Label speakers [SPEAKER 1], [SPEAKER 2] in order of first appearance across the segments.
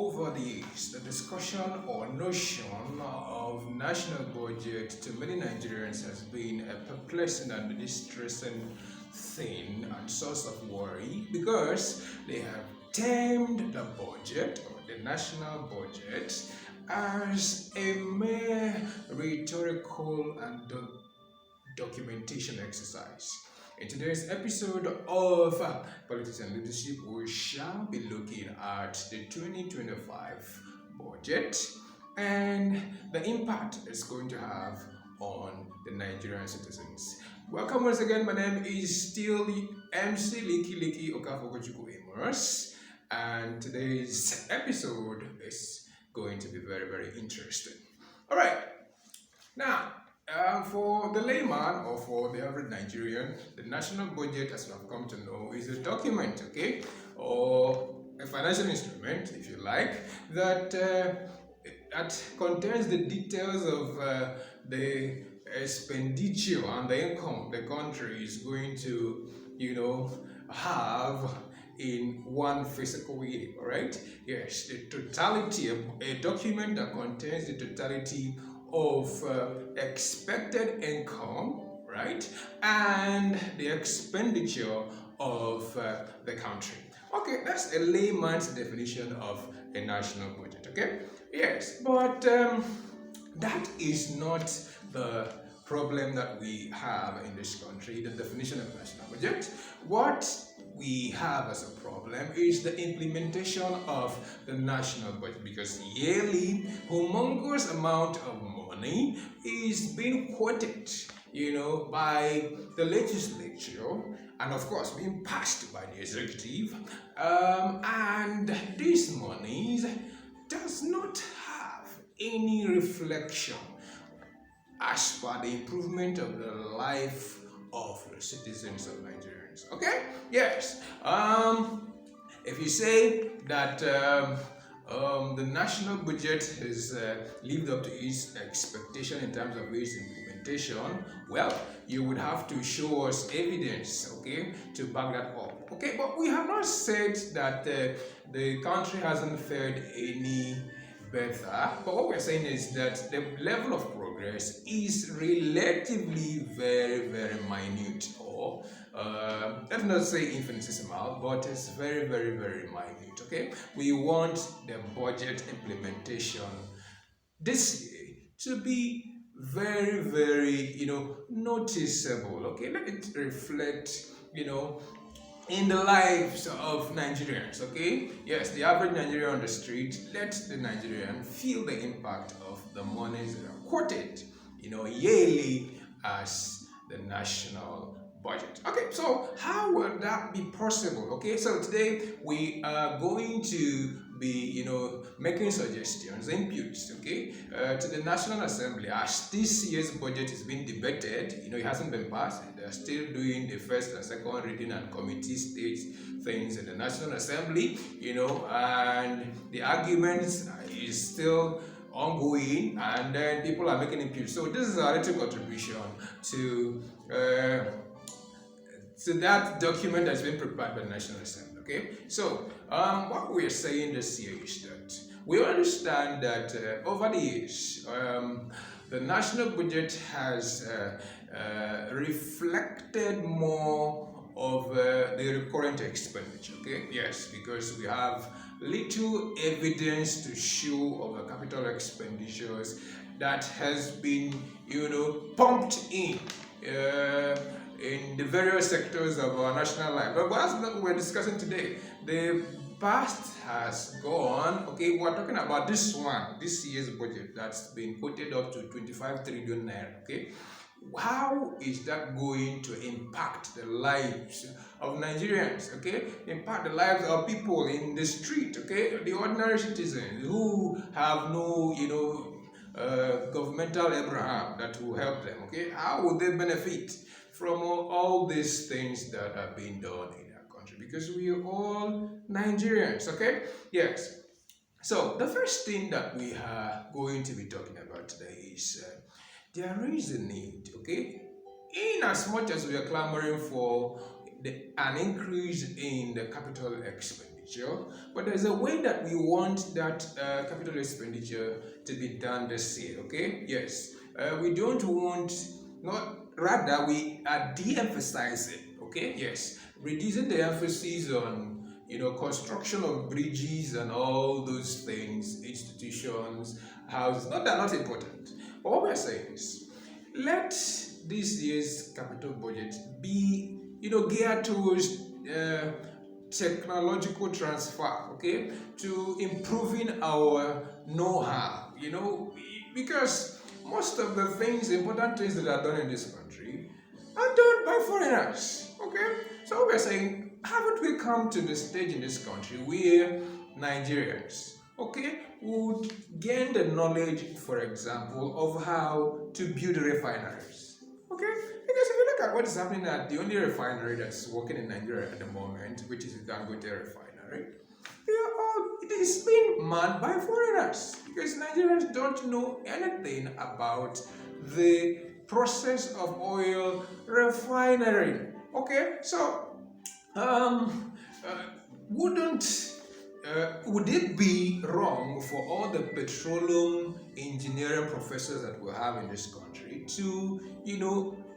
[SPEAKER 1] Over the years, the discussion or notion of national budget to many Nigerians has been a perplexing and distressing thing and source of worry because they have termed the budget or the national budget as a mere rhetorical and documentation exercise. In today's episode of Politics and Leadership, we shall be looking at the 2025 budget and the impact it's going to have on the Nigerian citizens. Welcome once again. My name is still MC Liki Okafogochuku Amos, and today's episode is going to be very, very interesting. All right, now. For the layman or for the average Nigerian, the national budget, as you have come to know, is a document, okay, or a financial instrument, if you like, that contains the details of the expenditure and the income the country is going to, have in one physical year, all right? Yes, the totality, a document that contains the totality of expected income, right, and the expenditure of the country. Okay, that's a layman's definition of a national budget, okay? Yes, but that is not the problem that we have in this country, the definition of national budget. What we have as a problem is the implementation of the national budget, because yearly humongous amount of money is being quoted, by the legislature and of course being passed by the executive, and these monies does not have any reflection as per the improvement of the life of the citizens of Nigerians. Okay? Yes. If you say that the national budget has lived up to its expectation in terms of its implementation, well, you would have to show us evidence, okay, to back that up. Okay, but we have not said that the country hasn't fared any better, but what we're saying is that the level of progress is relatively very, very minute, or let's not say infinitesimal, but it's very, very, very minute. Okay, we want the budget implementation this year to be very, very, noticeable. Okay, let it reflect, in the lives of Nigerians, okay? Yes, the average Nigerian on the street, let the Nigerian feel the impact of the monies that are quoted, yearly as the national budget. Okay, so how will that be possible? Okay, so today we are going to be, making suggestions, inputs, okay, to the National Assembly as this year's budget is being debated. It hasn't been passed. They're still doing the first and second reading and committee stage things in the National Assembly, and the arguments is still ongoing, and then people are making inputs. So this is our little contribution to that document that's been prepared by the National Assembly. Okay, so what we're saying this year is that we understand that over the years, the national budget has reflected more of the recurrent expenditure. Okay, yes, because we have little evidence to show of the capital expenditures that has been, pumped in the various sectors of our national life. But that's not what we're discussing today. The past has gone. Okay, we're talking about this year's budget that's been quoted up to 25 trillion naira. Okay, how is that going to impact the lives of Nigerians? Okay, impact the lives of people in the street. Okay, the ordinary citizens who have no, governmental Abraham that will help them. Okay, how will they benefit from all these things that are being done in our country? Because we are all Nigerians. Okay, yes. So the first thing that we are going to be talking about today is there is a need, okay? In as much as we are clamoring for an increase in the capital expenditure, expenditure, but there's a way that we want that capital expenditure to be done this year. Okay, yes, we don't want, not rather we are de-emphasizing. Okay, yes, reducing the emphasis on construction of bridges and all those things, institutions, houses. Not that not important. But what we're saying is, let this year's capital budget be geared towards technological transfer, okay, to improving our know-how, because most of the things, important things that are done in this country are done by foreigners, okay. So we're saying, haven't we come to the stage in this country where Nigerians, okay, would gain the knowledge, for example, of how to build refineries, okay? Because if you look at what is happening at the only refinery that's working in Nigeria at the moment, which is the Dangote refinery, it is being manned by foreigners, because Nigerians don't know anything about the process of oil refinery. Okay, so wouldn't would it be wrong for all the petroleum engineering professors that we have in this country to,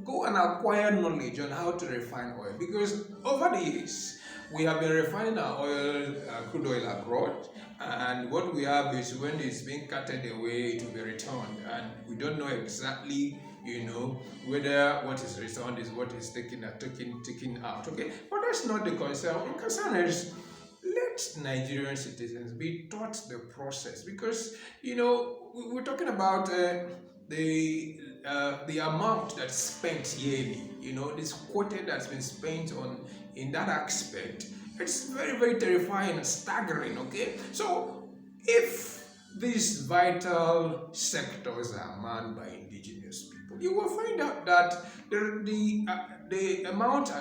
[SPEAKER 1] go and acquire knowledge on how to refine oil? Because over the years, we have been refining our oil, crude oil abroad, and what we have is when it's being carted away, it will be returned, and we don't know exactly, whether what is returned is what is taken out. Okay, but that's not the concern. The concern is, let Nigerian citizens be taught the process, because we're talking about the amount that's spent yearly. This quota that's been spent on in that aspect. It's very, very terrifying and staggering. Okay, so if these vital sectors are manned by indigenous people, you will find out that the amount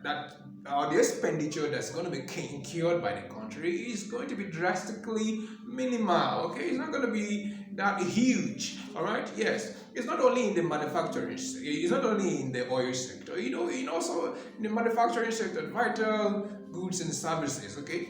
[SPEAKER 1] that the expenditure that's going to be incurred by the country is going to be drastically minimal. Okay, it's not going to be that huge. All right, yes, it's not only in the manufacturing, it's not only in the oil sector, in also in the manufacturing sector, vital goods and services. Okay,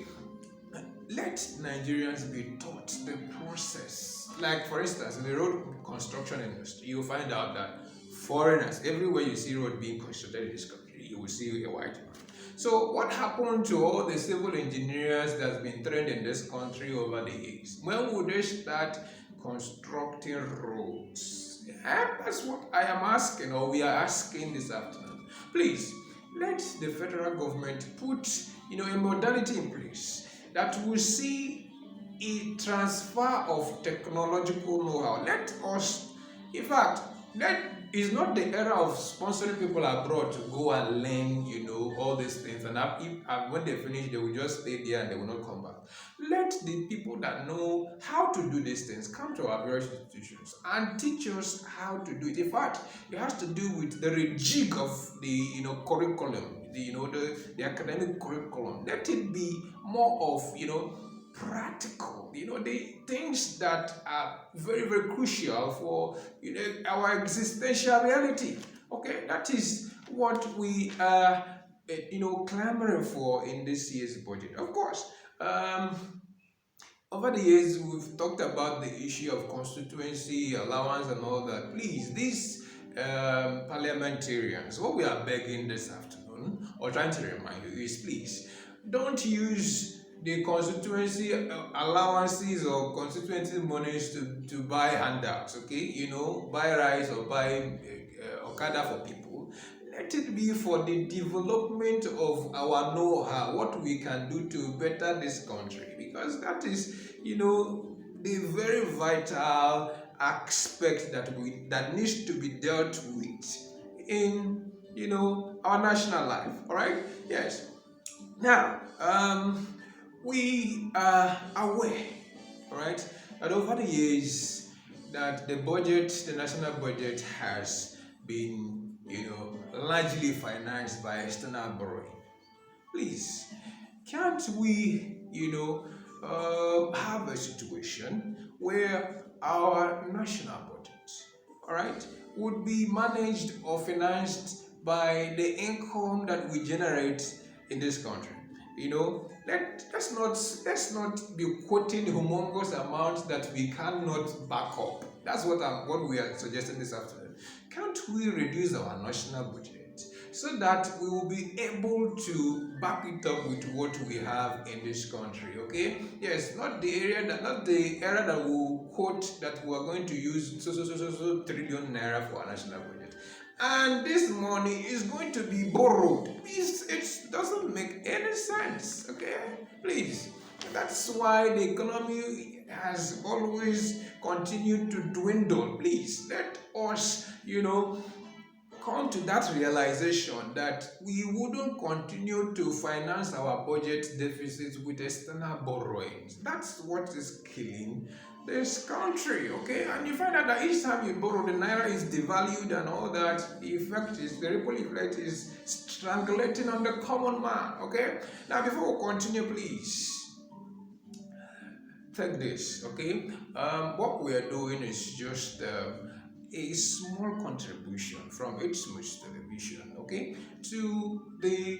[SPEAKER 1] let Nigerians be taught the process. Like, for instance, in the road construction industry, you'll find out that foreigners, everywhere you see road being constructed in this country, you will see a white man. So what happened to all the civil engineers that's been trained in this country over the years? When would they start constructing roads? That's what I am asking, or we are asking this afternoon. Please, let the federal government put a modality in place that will see a transfer of technological know-how. Let us, in fact, it's not the era of sponsoring people abroad to go and learn, all these things, and when they finish, they will just stay there and they will not come back. Let the people that know how to do these things come to our various institutions and teach us how to do it. In fact, it has to do with the rejig of the curriculum, the academic curriculum. Let it be more of practical, the things that are very, very crucial for our existential reality. Okay, that is what we are clamoring for in this year's budget. Of course, over the years we've talked about the issue of constituency allowance and all that. Please, these parliamentarians, what we are begging this afternoon, or trying to remind you, is please don't use the constituency allowances or constituency monies to buy handouts, okay? Buy rice or buy Okada for people. Let it be for the development of our know-how, what we can do to better this country, because that is, the very vital aspect that needs to be dealt with in, our national life. All right? Yes. Now, we are aware, all right, that over the years that the national budget has been, largely financed by external borrowing. Please, can't we, have a situation where our national budget, all right, would be managed or financed by the income that we generate in this country? let's not be quoting humongous amounts that we cannot back up. That's what we are suggesting this afternoon. Can't we reduce our national budget so that we will be able to back it up with what we have in this country? Okay, yes, not the area that will quote that we are going to use so trillion naira for our national budget, and this money is going to be borrowed. Please, it doesn't make any sense. Okay, please. That's why the economy has always continued to dwindle. Please let us, come to that realization that we wouldn't continue to finance our budget deficits with external borrowings. That's what is killing this country, okay? And you find out that each time you borrow, the naira is devalued and all that. The ripple effect is strangulating on the common man, okay? Now, before we continue, please take this, okay? What we are doing is just a small contribution from Smooth Television, okay, to the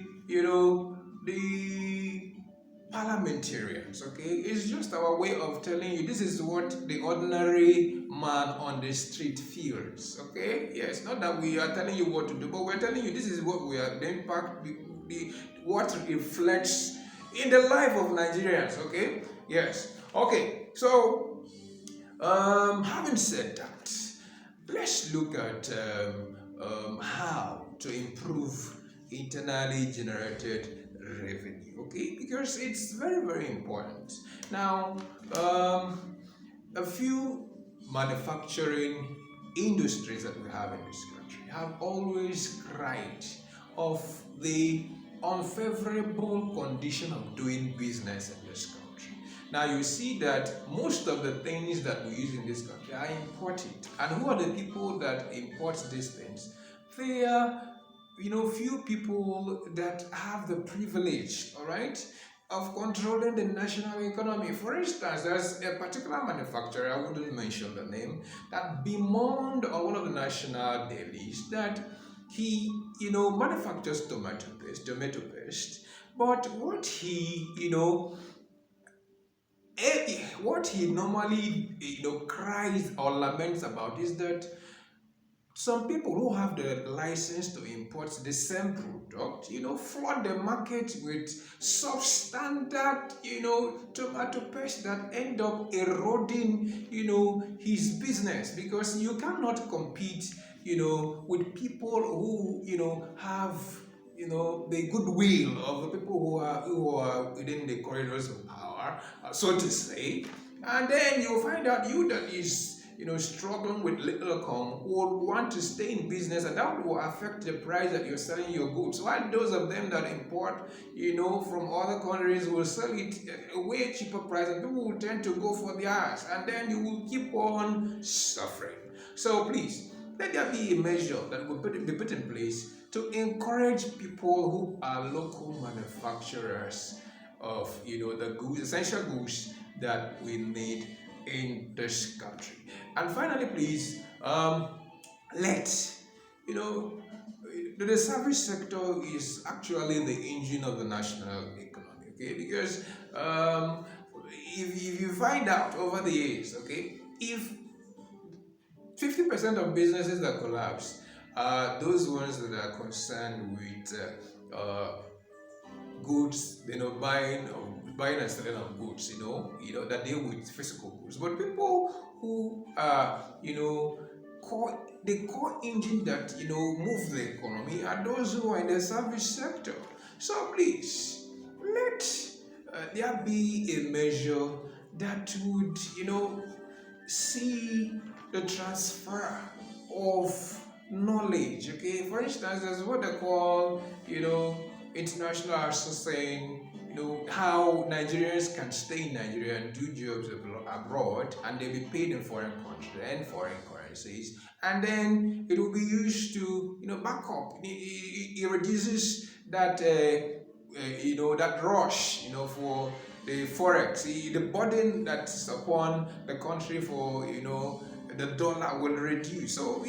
[SPEAKER 1] parliamentarians, okay. It's just our way of telling you this is what the ordinary man on the street feels, okay. Yes, not that we are telling you what to do, but we're telling you this is what we are, the impact, what reflects in the life of Nigerians, okay. Yes, okay. So having said that, let's look at how to improve internally generated revenue, okay? Because it's very, very important. Now, a few manufacturing industries that we have in this country have always cried of the unfavorable condition of doing business in this country. Now you see that most of the things that we use in this country are imported. And who are the people that import these things? They are, few people that have the privilege, all right, of controlling the national economy. For instance, there's a particular manufacturer, I wouldn't mention the name, that bemoaned on one of the national dailies that he, manufactures tomato paste, but what he normally cries or laments about is that some people who have the license to import the same product, flood the market with substandard, tomato paste that end up eroding, his business, because you cannot compete, with people who, have, the goodwill of the people who are within the corridors of power, so to say, and then you find out you that is struggling with little income would want to stay in business, and that will affect the price that you're selling your goods. While those of them that import, from other countries will sell it a way cheaper price, and people will tend to go for theirs, and then you will keep on suffering. So please, let there be a measure that will be put in place to encourage people who are local manufacturers of the goods, essential goods that we need in this country. And finally, please, the service sector is actually the engine of the national economy, okay? Because if you find out over the years, okay, if 50% of businesses that collapse are those ones that are concerned with goods, buying and selling of goods, that deal with physical goods. But people who are, the core engine that, move the economy are those who are in the service sector. So please, let there be a measure that would, see the transfer of knowledge, okay? For instance, there's what they call, international association, how Nigerians can stay in Nigeria and do jobs abroad, and they'll be paid in foreign countries and foreign currencies, and then it will be used to, back up. It reduces that, that rush, for the forex, the burden that's upon the country for, the dollar will reduce. So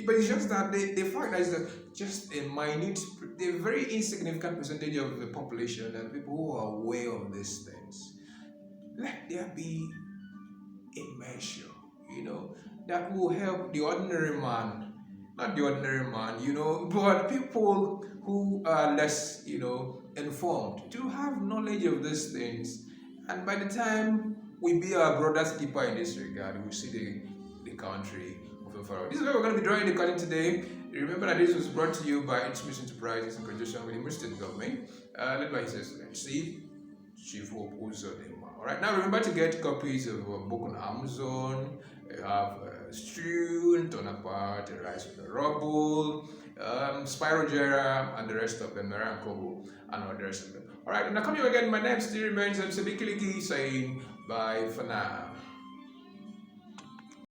[SPEAKER 1] but it's just that the fact that it's just a minute the very insignificant percentage of the population and people who are aware of these things. Let there be a measure, that will help the ordinary man, not the ordinary man, but people who are less, informed to have knowledge of these things. And by the time we be our brother's keeper in this regard, we see the country moving forward. This is where we're going to be drawing the curtain today. Remember that this was brought to you by Intuition Enterprises in conjunction with the Immersion State Government, led by His Excellency Chief Hope Uzodinma. Alright, now remember to get copies of our book on Amazon. You have Strewn, Torn Apart, Rice with the Rubble, Spirogera, and the rest of them, Mera and Kobo, and all the rest of them. Alright, now coming again, my name still remains MC Bikiliki saying bye for now.